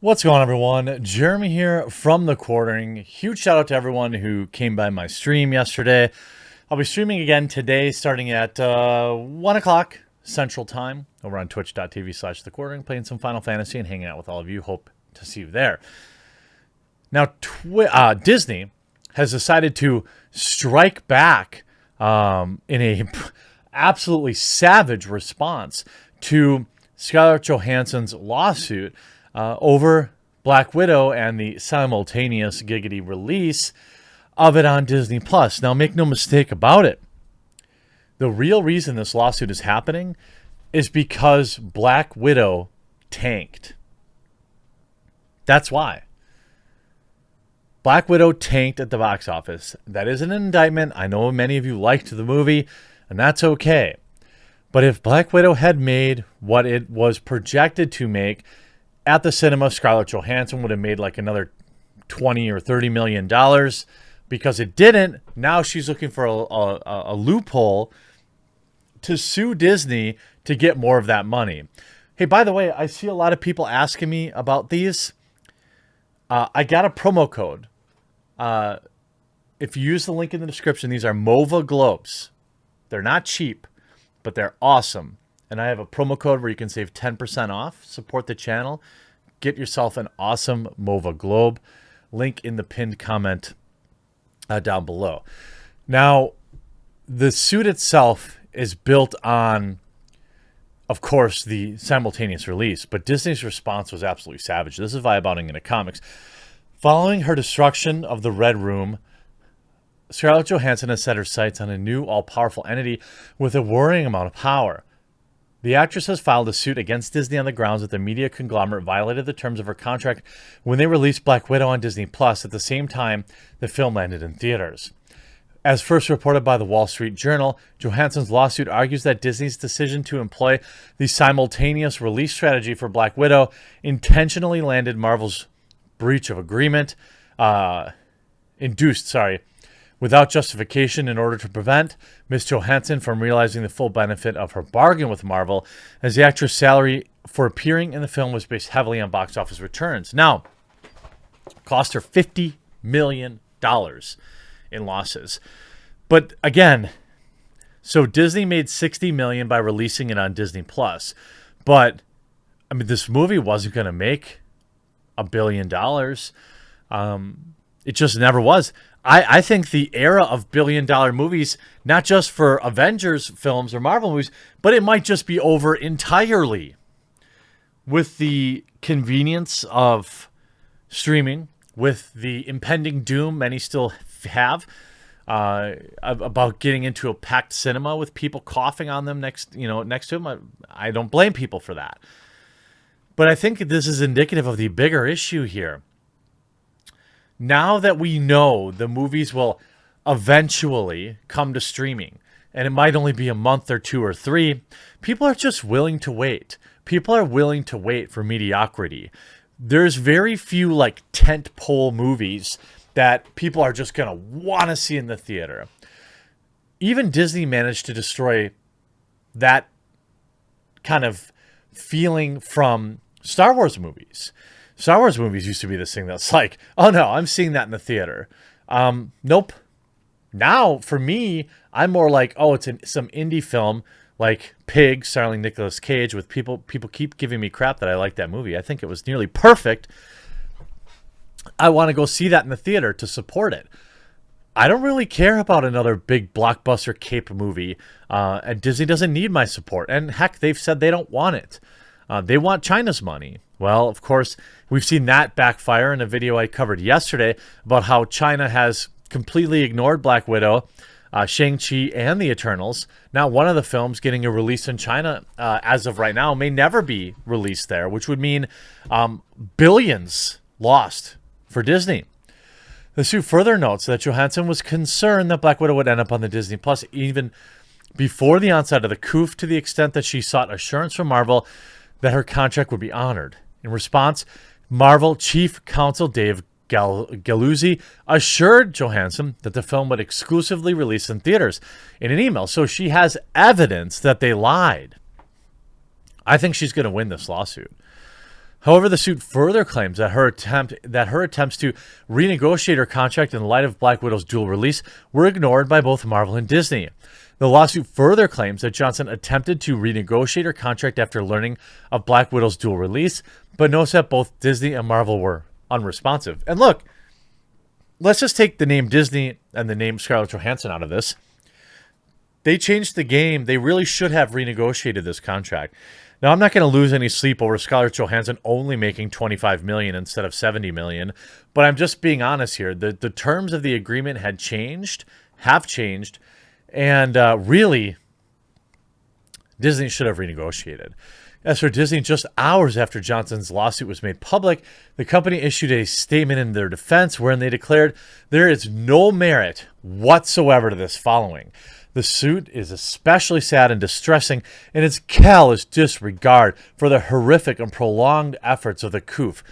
What's going on, everyone? Jeremy here from The Quartering. Huge shout out to everyone who came by my stream yesterday. I'll be streaming again today starting at 1 o'clock Central Time over on twitch.tv/The Quartering, playing some Final Fantasy and hanging out with all of you. Hope to see you there. Now, Disney has decided to strike back in a absolutely savage response to Scarlett Johansson's lawsuit over Black Widow and the simultaneous giggity release of it on Disney Plus. Now, make no mistake about it. The real reason this lawsuit is happening is because Black Widow tanked. That's why. Black Widow tanked at the box office. That is an indictment. I know many of you liked the movie, and that's okay. But if Black Widow had made what it was projected to make at the cinema, Scarlett Johansson would have made like another $20 or $30 million. Because it didn't, now she's looking for a loophole to sue Disney to get more of that money. Hey, by the way, I see a lot of people asking me about these. I got a promo code. If you use the link in the description, these are MOVA Globes. They're not cheap, but they're awesome. And I have a promo code where you can save 10% off. Support the channel. Get yourself an awesome MOVA Globe. Link in the pinned comment down below. Now, the suit itself is built on, of course, the simultaneous release. But Disney's response was absolutely savage. This is vibe-outing into comics. Following her destruction of the Red Room, Scarlett Johansson has set her sights on a new all-powerful entity with a worrying amount of power. The actress has filed a suit against Disney on the grounds that the media conglomerate violated the terms of her contract when they released Black Widow on Disney Plus at the same time the film landed in theaters. As first reported by the Wall Street Journal, Johansson's lawsuit argues that Disney's decision to employ the simultaneous release strategy for Black Widow intentionally landed Marvel's breach of agreement, without justification in order to prevent Ms. Johansson from realizing the full benefit of her bargain with Marvel, as the actress' salary for appearing in the film was based heavily on box office returns. Now, cost her $50 million in losses. But again, so Disney made $60 million by releasing it on Disney Plus. But I mean, this movie wasn't going to make $1 billion. It just never was. I think the era of billion-dollar movies, not just for Avengers films or Marvel movies, but it might just be over entirely with the convenience of streaming, with the impending doom many still have about getting into a packed cinema with people coughing on them next to them. I don't blame people for that. But I think this is indicative of the bigger issue here. Now that we know the movies will eventually come to streaming, and it might only be a month or 2 or 3, people are just willing to wait. People are willing to wait for mediocrity. There's very few like tentpole movies that people are just going to want to see in the theater. Even Disney managed to destroy that kind of feeling from Star Wars movies. Star Wars movies used to be this thing that's like, oh no, I'm seeing that in the theater. Nope. Now, for me, I'm more like, oh, it's some indie film like Pig, starring Nicolas Cage, with people keep giving me crap that I like that movie. I think it was nearly perfect. I want to go see that in the theater to support it. I don't really care about another big blockbuster cape movie, and Disney doesn't need my support. And heck, they've said they don't want it. They want China's money. Well, of course, we've seen that backfire in a video I covered yesterday about how China has completely ignored Black Widow, Shang-Chi, and the Eternals. Now, one of the films getting a release in China as of right now may never be released there, which would mean billions lost for Disney. The suit further notes that Johansson was concerned that Black Widow would end up on the Disney Plus even before the onset of the coup, to the extent that she sought assurance from Marvel that her contract would be honored. In response, Marvel chief counsel Dave Galuzzi assured Johansson that the film would exclusively release in theaters in an email. So she has evidence that they lied. I think she's going to win this lawsuit. However, the suit further claims that her attempts to renegotiate her contract in light of Black Widow's dual release were ignored by both Marvel and Disney. The lawsuit further claims that Johansson attempted to renegotiate her contract after learning of Black Widow's dual release, but notes that both Disney and Marvel were unresponsive. And look, let's just take the name Disney and the name Scarlett Johansson out of this. They changed the game. They really should have renegotiated this contract. Now, I'm not going to lose any sleep over Scarlett Johansson only making $25 million instead of $70 million, but I'm just being honest here. The terms of the agreement have changed, and really, Disney should have renegotiated. As for Disney, just hours after Johansson's lawsuit was made public, the company issued a statement in their defense wherein they declared there is no merit whatsoever to this following. The suit is especially sad and distressing in its callous disregard for the horrific and prolonged efforts of the COOF.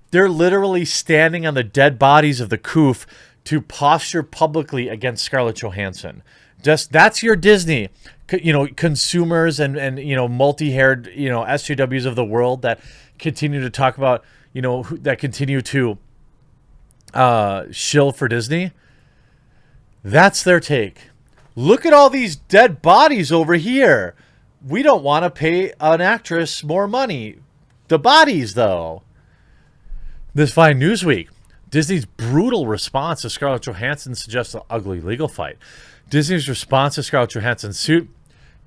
They're literally standing on the dead bodies of the COOF to posture publicly against Scarlett Johansson. Just that's your Disney, consumers and multi-haired SJWs of the world that continue to talk about that continue to shill for Disney. That's their take. Look at all these dead bodies over here. We don't want to pay an actress more money. The bodies, though. This fine Newsweek. Disney's brutal response to Scarlett Johansson suggests an ugly legal fight. Disney's response to Scarlett Johansson's suit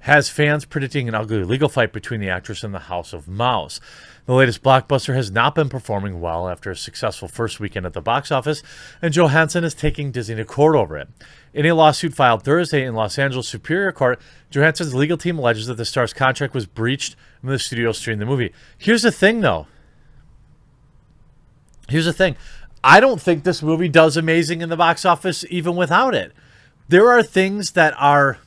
has fans predicting an ugly legal fight between the actress and the House of Mouse. The latest blockbuster has not been performing well after a successful first weekend at the box office, and Johansson is taking Disney to court over it. In a lawsuit filed Thursday in Los Angeles Superior Court, Johansson's legal team alleges that the star's contract was breached when the studio streamed the movie. Here's the thing, though. I don't think this movie does amazing in the box office even without it. There are things that are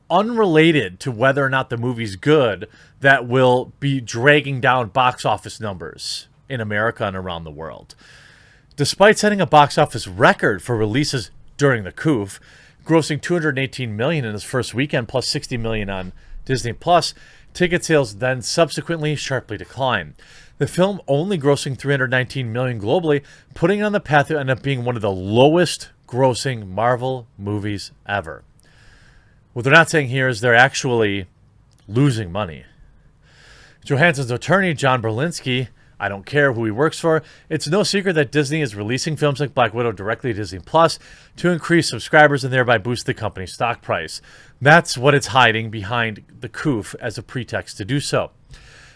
unrelated to whether or not the movie's good that will be dragging down box office numbers in America and around the world. Despite setting a box office record for releases during the COOF, grossing $218 million in its first weekend plus $60 million on Disney Plus, ticket sales then subsequently sharply declined. The film only grossing $319 million globally, putting it on the path to end up being one of the lowest grossing Marvel movies ever. What they're not saying here is they're actually losing money. Johansson's attorney, John Berlinski, I don't care who he works for, it's no secret that Disney is releasing films like Black Widow directly to Disney Plus to increase subscribers and thereby boost the company's stock price. That's what it's hiding behind the COOF as a pretext to do so.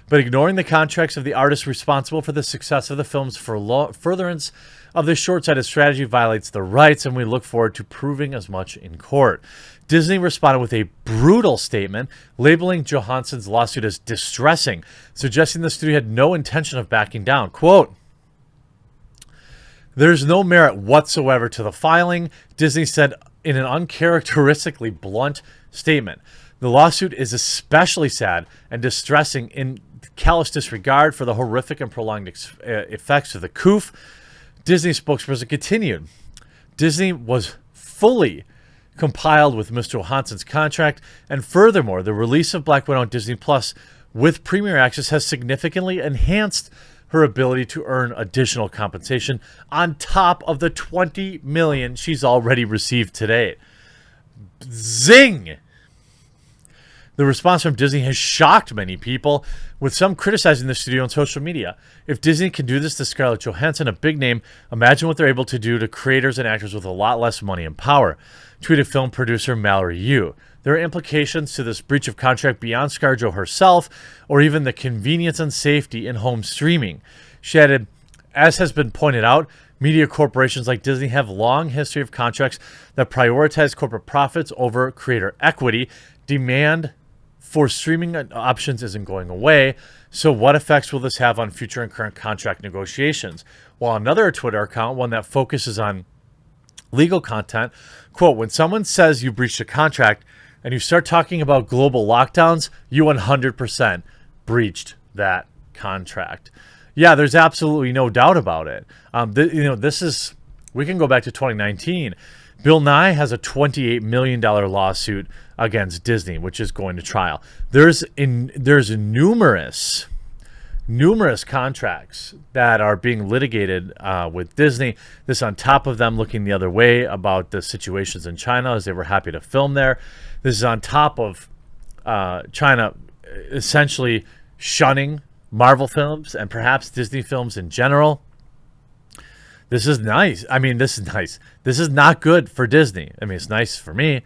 But ignoring the contracts of the artists responsible for the success of the films for furtherance of this short-sighted strategy violates the rights, and we look forward to proving as much in court. Disney responded with a brutal statement, labeling Johansson's lawsuit as distressing, suggesting the studio had no intention of backing down. Quote, "There's no merit whatsoever to the filing," Disney said in an uncharacteristically blunt statement. The lawsuit is especially sad and distressing in callous disregard for the horrific and prolonged effects of the COOF. Disney spokesperson continued, Disney was fully compiled with Mr. Johansson's contract, and furthermore, the release of Black Widow on Disney Plus with Premier Access has significantly enhanced her ability to earn additional compensation on top of the $20 million she's already received today. Zing! The response from Disney has shocked many people, with some criticizing the studio on social media. If Disney can do this to Scarlett Johansson, a big name, imagine what they're able to do to creators and actors with a lot less money and power, tweeted film producer Mallory Yu. There are implications to this breach of contract beyond ScarJo herself, or even the convenience and safety in home streaming. She added, as has been pointed out, media corporations like Disney have a long history of contracts that prioritize corporate profits over creator equity. Demand for streaming options isn't going away, so what effects will this have on future and current contract negotiations? While another Twitter account, one that focuses on legal content, quote, when someone says you breached a contract and you start talking about global lockdowns, you 100% breached that contract. Yeah, there's absolutely no doubt about it. This is, we can go back to 2019. Bill Nye has a $28 million lawsuit against Disney, which is going to trial. There's numerous numerous contracts that are being litigated with Disney. This on top of them looking the other way about the situations in China, as they were happy to film there. This is on top of China essentially shunning Marvel films and perhaps Disney films in general. This is nice. I mean, this is nice. This is not good for Disney. I mean, it's nice for me.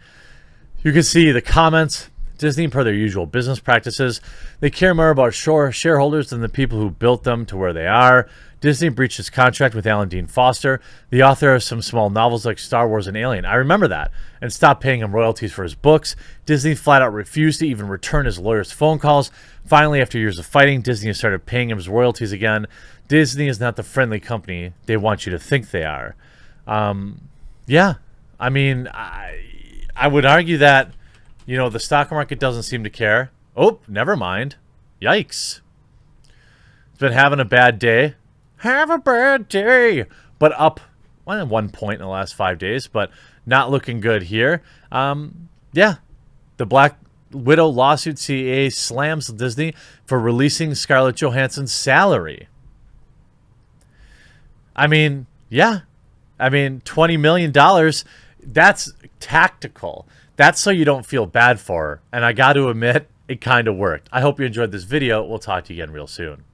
You can see the comments. Disney, per their usual business practices, they care more about shareholders than the people who built them to where they are. Disney breached its contract with Alan Dean Foster, the author of some small novels like Star Wars and Alien. I remember that. And stopped paying him royalties for his books. Disney flat out refused to even return his lawyer's phone calls. Finally, after years of fighting, Disney has started paying him his royalties again. Disney is not the friendly company they want you to think they are. Yeah, I mean, I would argue that, you know, the stock market doesn't seem to care. Oh, never mind. Yikes. It's been having a bad day. Have a bad day. But up, well, 1 point in the last 5 days, but not looking good here. Yeah, the Black Widow lawsuit, CAA slams Disney for releasing Scarlett Johansson's salary. I mean, yeah. I mean, $20 million, that's tactical. That's so you don't feel bad for her. And I got to admit, it kind of worked. I hope you enjoyed this video. We'll talk to you again real soon.